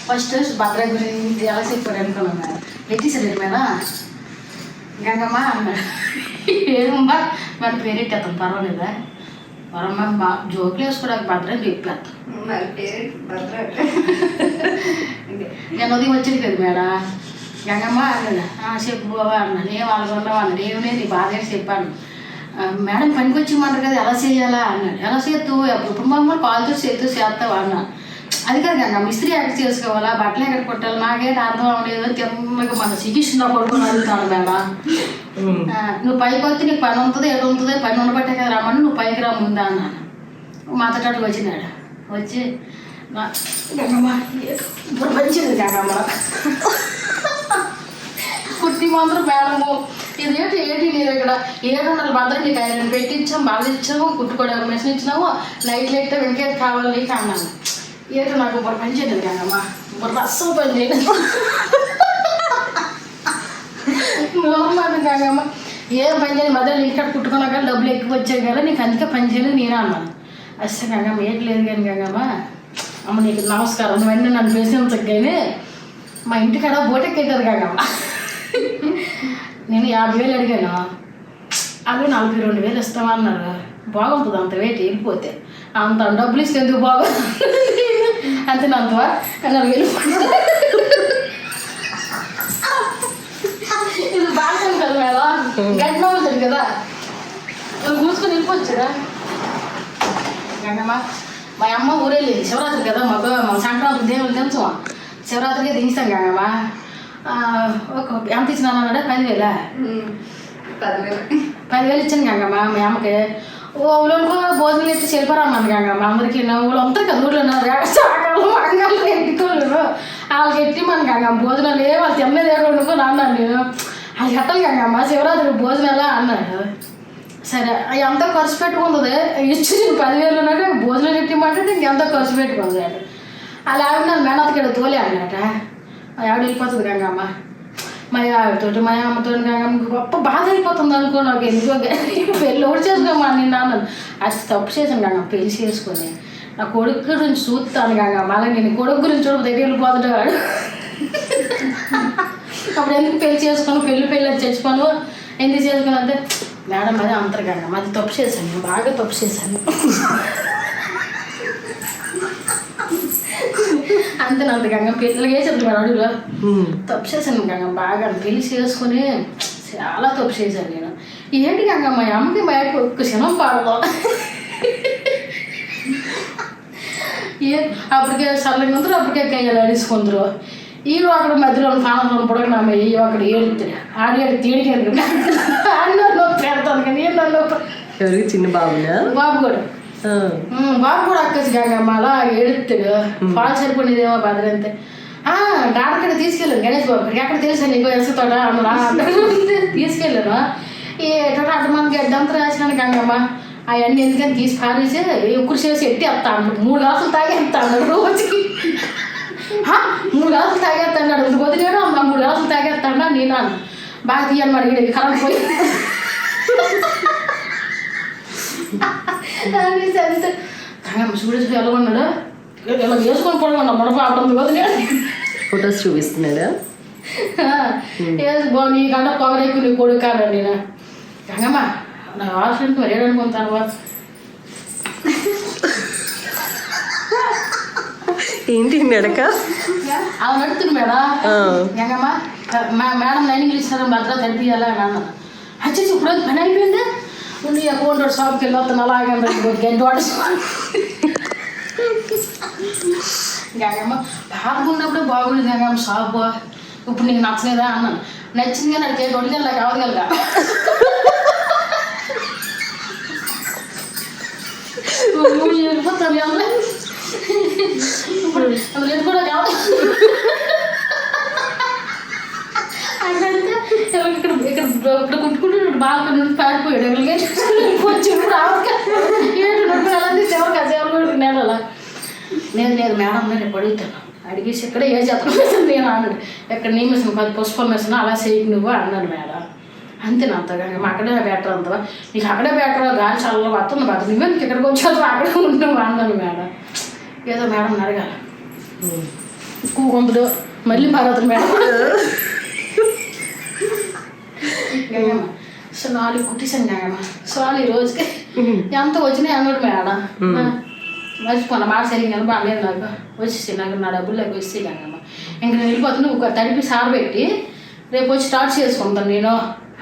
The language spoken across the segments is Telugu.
ఫస్ట్ భద్ర గురించి ఎలా చెప్పారు అనుకున్నాం మేడం పెట్టేసారు మేడం గంగమ్మ అన్నాడు ఏమమ్మా మన పేరెట్టేస్తాం పర్వాలేదా వరమ్మ జోకులు వేసుకోవడానికి భద్ర అని చెప్పేస్తాం నేను ఉదయం వచ్చింది కదా మేడం గంగమ్మ అన్నాడు చెప్పు బాబా అన్నాను ఏం వాళ్ళకున్నావా అన్నాడు ఏమనే నీ బాధ ఏంటి చెప్పాను మేడం పనికి వచ్చిమంటారు కదా ఎలా చేయాలా అన్నాడు ఎలా చేస్తూ ఇప్పుడు మమ్మల్ని కాల్ చేసి చేస్తావా అన్నాను అది కాదు గంగమ్మ ఇస్త్రీ ఎక్కడ చేసుకోవాలా బట్టలు ఎక్కడ కొట్టాలి నాకేంటి అర్థం అవ్వలేదు తిమ్మగా మన చికిత్సలో పడుకుని అడుగుతాను మేడం నువ్వు పైకి వస్తే నీకు పని ఉంటుంది ఏడు ఉంటుంది పని ఉండబట్టే కదా రమ్మని నువ్వు పైకి రా ముందా అన్నాను మాతటాడికి వచ్చినాడు వచ్చి గంగమ్మ ఇప్పుడు మంచిది గంగమ్మ కుట్టి మాత్రం మేడము ఇది ఏంటి నేను ఇక్కడ 700 మాత్రం నీకు ఐరన్ పెట్టించాం బాగా ఇచ్చాము కుట్టుకోవడానికి మెషిన్ ఇచ్చినాము లైట్లు ఎట్లా వెనకేది కావాలి నీకు అన్నాను ఏంటో నాకు ఇప్పుడు పని చేయలేదు గంగమ్మ ఇప్పుడు అస్సలు పని చేయలేదు గంగమ్మ ఏం పని చేయలేదు మధ్యలో ఇక్కడ కుట్టుకున్నాక డబ్బులు ఎక్కువ వచ్చాయి కదా నీకు అందుకే పని చేయలేదు నేనే అన్నాను అస్సలు గంగమ్మ ఏంటి లేదు కానీ గంగమ్మ అమ్మ నీకు నమస్కారం నువ్వన్నీ నన్ను పేసినంతకు కానీ మా ఇంటికాడ బోటెక్కి పెట్టారు గంగమ్మ నేను 50,000 అడిగాను అది 42,000 ఇస్తామన్నారు బాగుంటుంది అంత వెయిట్ వెళ్ళిపోతే అంత డబ్బులు ఇస్తే ఎందుకు బాగుంది అంతే అంతవా 4,000 ఇది బాగుంది కదా మేడం గడ్డ అవుతుంది కదా కూర్చుని వెళ్ళిపోవచ్చురా గంగమ్మ మా అమ్మ ఊరెళ్ళింది శివరాత్రి కదా మాకు మా సంక్రాంతి దేవుళ్ళు తెంచం శివరాత్రికి దించాం గంగమ్మ ఎంత ఇచ్చినా అన్నాడా 10,000 ఇచ్చాను గంగమ్మ మా అమ్మకి ఊళ్ళోకి భోజనం ఎత్తి చెరిపారన్నాను గంగమ్మ అందరికీ ఊళ్ళో ఉంటారు కదా ఊళ్ళో చాకలు మంగళ్ళు ఎట్టుకోళ్ళు వాళ్ళకి ఎట్టి మన గంగమ్మ భోజనాలు ఏ వాళ్ళు తిన్నది ఏడుకో అన్నాను నేను వాళ్ళకి ఎట్టాలి గంగమ్మ శివరాత్రికి భోజనాలా అన్నాడు సరే ఎంతో ఖర్చు పెట్టుకుంటుంది ఇచ్చి నేను 10,000 ఉన్నట్టు భోజనాలు ఎట్టిమంటే ఇంకెంతో ఖర్చు పెట్టుకుంది అలా ఆవిడ నన్ను మేనత్తకి తోలే అన్నట ఆవిడ వెళ్ళిపోతుంది గంగమ్మ మా ఆవిడతోటి మా అమ్మతో గంగమ్మ గొప్ప బాధ అయిపోతుంది అనుకో నాకు ఎందుకో పెళ్ళి ఒకటి చేసుకోమా నేను అన్నాను అది తప్పు చేశాను గంగమ్మ పెళ్లి చేసుకొని నా కొడుకు గురించి చూస్తాను గంగమ్మ అలా నేను కొడుకు గురించి చూడ దగ్గర వెళ్ళిపోతుంటాడు అప్పుడు ఎందుకు పెళ్లి చేసుకొని పెళ్ళి అది చచ్చిపోను ఎందుకు చేసుకుని అంటే మేడం అది అంటారు గంగమ్మ అది తప్పు చేశాను బాగా తప్పు చేశాను అంతే అంత గంగమ్మ పెళ్ళికి వేసాను మేడం అడుగులో తప్పు చేశాను గంగమ్మ బాగా పెళ్లి చేసుకుని చాలా తప్పు చేశాను నేను ఏంటి గంగమ్మ మా అమ్మకి మా అమ్మకి ఒక్క క్షణం పాడదాం అప్పటికే సర్లకి ఉంటారు అప్పటికే కయ్యాలి అడిసుకుంటారు ఈడు అక్కడ మధ్యలో పానంలో పొడగ అయ్యి అక్కడ ఏడుతాడు ఆడి తీడికి ఆడిలో నొప్పి పెడతాను కానీ ఏం నొప్పి చిన్న బాబు కూడా బాబు కూడా అక్కచ్చు గంగమ్మ అలా ఏడుతాడు పాలు సరిపోయిదేమో బదిలంతే డాక్టర్ ఇక్కడ తీసుకెళ్ళాను గణేష్ బాబు ఎక్కడ తెలుసా నీకు వేస్తాడా అన్న తీసుకెళ్ళాను ఏటో అడ్డమంది గడ్డంతా రాసినాను గంగమ్మ అవన్నీ ఎందుకని తీసి పారేసి ఎక్కువ చేసి ఎట్టి వస్తాను 3 గ్లాసులు తాగేస్తాను రోజుకి 3 గ్లాసులు తాగేస్తాడు ఇంత వదిలేడు 3 గ్లాసులు తాగేస్తాడా నేను బాగా తీయాలి మరి ఇక్కడ కరెంట్ పోయి చూడు ఎలా ఉన్నాడు ఇలా వేసుకొని పడుకున్నా మొడప అప్పుడు వదిలేడు ఫొటోస్ చూపిస్తున్నాడా వేసి బాగు నీకన్నా పొగరేకు నీ కొడుకు కాదు నేను గంగమ్మ నా ఆల్రెడీ మరి ఏడనుకున్న తర్వాత ఏంటి నడక అలా నడుతుంది మేడం గంగమ్మ మేడం లైనింగ్లు ఇస్తారని భద్రత తడిపియాలా అని అన్నాను వచ్చేసి ఇప్పుడు పని అయిపోయింది నువ్వు అకౌంట్ షాప్కి వెళ్ళి వస్తాను అలాగే గంట గంగమ్మ బాగున్నప్పుడే బాగుంది గంగమ్మ షాపు ఇప్పుడు నీకు నచ్చలేదా అన్నాను నచ్చింది కానీ అడిగే ఒడిగల్లా కావగలగా వెళ్ళిపోతాను ఇప్పుడు అందులో కూడా కావాలి ఇక్కడ కుట్టుకుంటే బాగా నుండి పారిపోయాడు నెలలా నేను మేడం రేపు అడుగుతాను అడిగేసి ఇక్కడ ఏ చేస్తాను నేను అన్నాడు ఎక్కడ నీ మిషన్ 10 పుష్పం మిషన్ అలా చేయకు నువ్వు అన్నాడు మేడం అంతే నా అంతగా మా అక్కడే బెటర్ అంతవా నీకు అక్కడే బెటర్ గాలి చాలా వస్తుంది బాధ నువ్వే నీకు ఇక్కడికి వచ్చావు అక్కడే ఉంటావు అన్నాను మేడం ఏదో మేడం అడగాలి కూకుంపుడు మళ్ళీ మారవుతుంది మేడం. గంగమ్మ సునాలు కుట్టిసాను గంగమ్మ. సునాలు ఈ రోజుకి ఎంత వచ్చినాయి అన్నాడు మేడం. మర్చిపోయినా మాట సరిగ్గా బాగాలేదు నాకు వచ్చేసి నాకు నా డబ్బులు లేక వచ్చి గంగమ్మ. ఇంక నేను వెళ్ళిపోతున్నా ఒక తడిపి సారబెట్టి రేపు వచ్చి స్టార్ట్ చేసుకుంటాను. నేను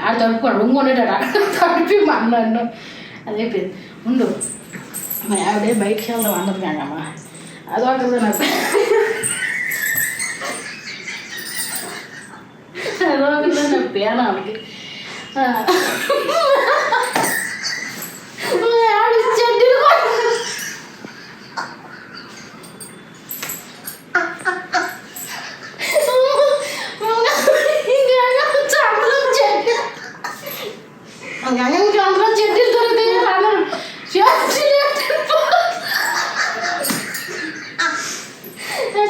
ఆడ తడుపుకోండి ఇంకొండేటాడు అక్కడ తడిపి అన్నాను. అదే ఉండు మా ఆవిడే బయటికి వెళ్దాం అన్నది గంగమ్మ. అదొకటి నాకు అదొకటి నాకు పేనాలకి చెడ్డీలు గంగమ్మకి అందులో చెడ్డీలు దొరుకుతాయి అన్నారు.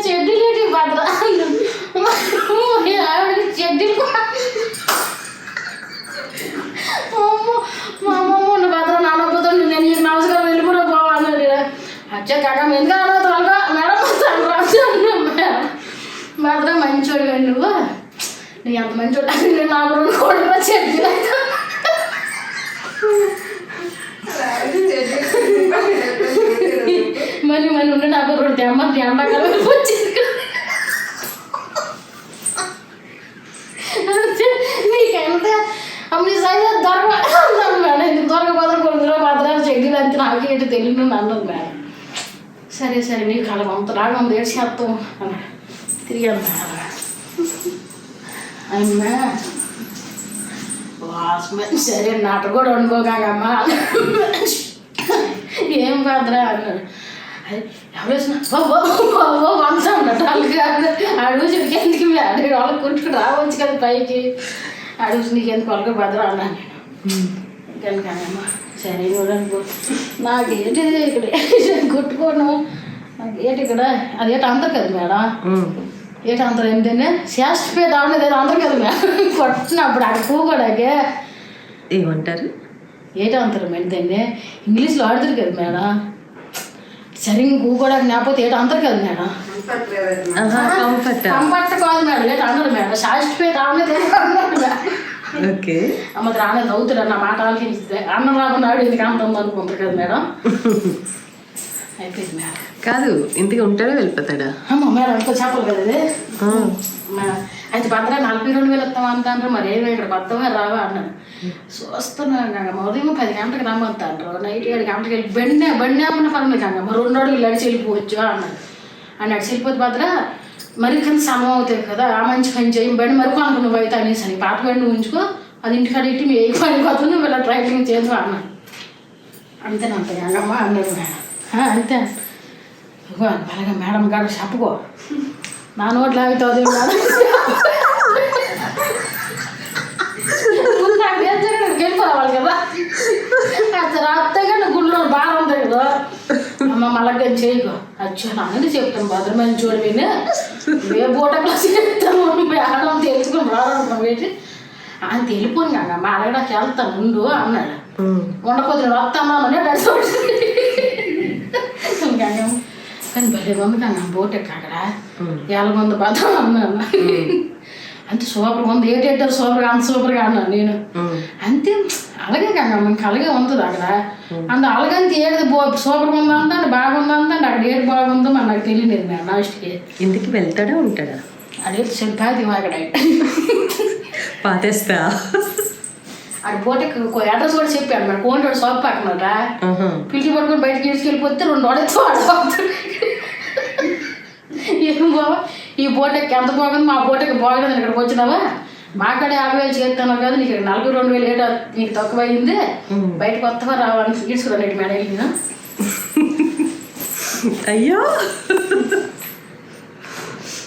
చెడ్డీలు ఏంటి భద్ర ఆవిడకి చెడ్డీలు మా అమ్మమ్మ ఉన్న భద్ర నాన్నపోతే నేను నీకు నమస్కారం వెళ్ళిపోయినా పోవాలన్నారు. అచ్చా కాకమ్మ ఎందుకు అన్నా త్వరగా మేడం మేడం భద్ర మంచోడు కానీ నువ్వు నీకు అంత మంచోడు నేను నాకు 2 కోట్ల చెడ్డీలు అయితే మరి మరి ఉండి నాకు 2 తెమ్మ ఎండాకాలం వచ్చింది. నీకెంత అమ్మ సైజ్ దొరకదు మేడం. ఇది దొరకపోతే కొడుకులో భద్రాలు చెడ్డీలు అంతే నాకేంటి తెలియదు అన్నది మేడం. సరే సరే నీకు అలా అంతలాగా ఉంది ఏడు చేస్తాం అన్నాడు. తిరిగాను మేడం. అమ్మా వాస్మెన్ సరే నాట కూడా వండుకోగామ్మా ఏం భద్ర అన్నాడు. ఎవరేసిన వంశ అన్నట్టు వాళ్ళకి అడుగు చెడికి ఎందుకు అడిగి వాళ్ళకి కుట్టుకుని రావచ్చు కదా పైకి అడుగు నీకు ఎందుకు వాళ్ళకి భద్ర అన్నాను నేను. ఇంకెందుకమ్మా సరే చూడనుకో నాకేంటి ఇక్కడ కుట్టుకోను నాకేంటి ఇక్కడ అదేంటి అంటారు కదా మేడం. ఏంటి అంటారు ఏంటంటే శాస్త్రపేట అవలేదు ఏదో అంటారు కదా మేడం. కొట్టినప్పుడు అక్కడ కూకోడాకే ఏమంటారు ఏంటి అంటారు ఏంటంటే ఇంగ్లీష్లో ఆడుతారు కదా మేడం. సరిగ్గా కూకోడానికి లేకపోతే ఏంటి అంటారు కదా మేడం. కంఫర్ట్ కాదు మేడం ఏంటి అంటారు మేడం. శాస్త్రపేట అవలేదు ఏదో అన్నారు మేడం. ఓకే అమ్మ రాలేదు అవుతారు నా మాట ఆలోచిస్తే అన్నం రాకుండా ఆవిడ ఎందుకు అంత అనుకుంటారు కదా మేడం. అయిపోయింది మేడం. కాదు ఇంటికి ఉంటాడా వెళ్ళిపోతాడా? అమ్మ మేడం ఇంకో చెప్పాలి కదా ఇది అయితే భద్ర 42,000 ఇస్తాం అంటారు. మరి ఏమి ఇక్కడ కొత్తగా రావా అన్నాడు. చూస్తున్నాను గంగమ్మ ఉదయం 10 గంటలకు రమ్మంటారు. నైట్ 7 గంటలకు వెళ్ళి బండి అమ్మన్న పర్లేదు గంగమ్మ 2 అడుగులు అడిచి వెళ్ళిపోవచ్చు అన్నాడు. అని అడిచి వెళ్ళిపోతే భద్ర మరి కింద సమం అవుతుంది కదా ఆ మంచి పని చేయి బండి మరి కొనుక్కు నువ్వు అయితే అనేసి అని పాత బండి ఉంచుకో అది ఇంటికాడ ఇట్టి మీ ఏ పని పోతుంది నువ్వు ఇలా డ్రైవింగ్ చేద్దాం అన్నాడు. అంతేనంత గంగమ్మ అన్నాడు మేడం. అంతే అలాగే మేడం గారు చెప్పుకో నా నోట్లు ఆగుతుంది వెళ్ళిపోవాలి కదా అత్తగా గుళ్ళో బాగా ఉంది కదా అమ్మ మళ్ళీ చేయకు అచ్చా నాన్నని చెప్తాను భద్రమైన చూడు విని ఏ పూట క్లాస్ చెప్తాను మేడం తెలుసుకుని రానుకున్నాం ఏంటి ఆయన వెళ్ళిపోయి కాక మా అడగడానికి వెళ్తాను ఉండు అన్నాడు. ఉండకపోతే వస్తాను అని కానీ భలే ఉంది కానీ బోట్ ఎక్కడ ఎలాగుంది బాధ అన్నాను. అంతే సూపర్గా ఉంది ఏటేటారు సూపర్గా అంత సూపర్గా అన్నాను నేను. అంతే అలాగే కాక మనకి అలాగే ఉంటుంది అక్కడ అంత అలాగంతే ఏది సూపర్గా ఉందా అంతా బాగుందా అంతా అక్కడ ఏది బాగుందో మన నాకు తెలియలేదు నేను లాస్ట్కి. ఇంటికి వెళ్తాడా ఉంటాడా? అదే చెప్పాది అక్కడ పాతేస్తా అది బోటెక్ అడ్రస్ కూడా చెప్పాను మరి ఫోన్ షాప్ పక్కనట పిలిచి పడుకొని బయటకి తీసుకెళ్ళిపోతే 2 వాడేస్తాడు. ఏం బాబా ఈ బోటెక్ ఎంత బాగుంది మా బోటెక్ బాగుంది ఇక్కడికి వచ్చినావా మాకాడ 50,000 చేస్తాను కదా నీకు 42,000 ఏటో నీకు తక్కువ అయింది బయటకు వస్తావా రావాలని తీసుకురాను మేడం వెళ్ళిన అయ్యో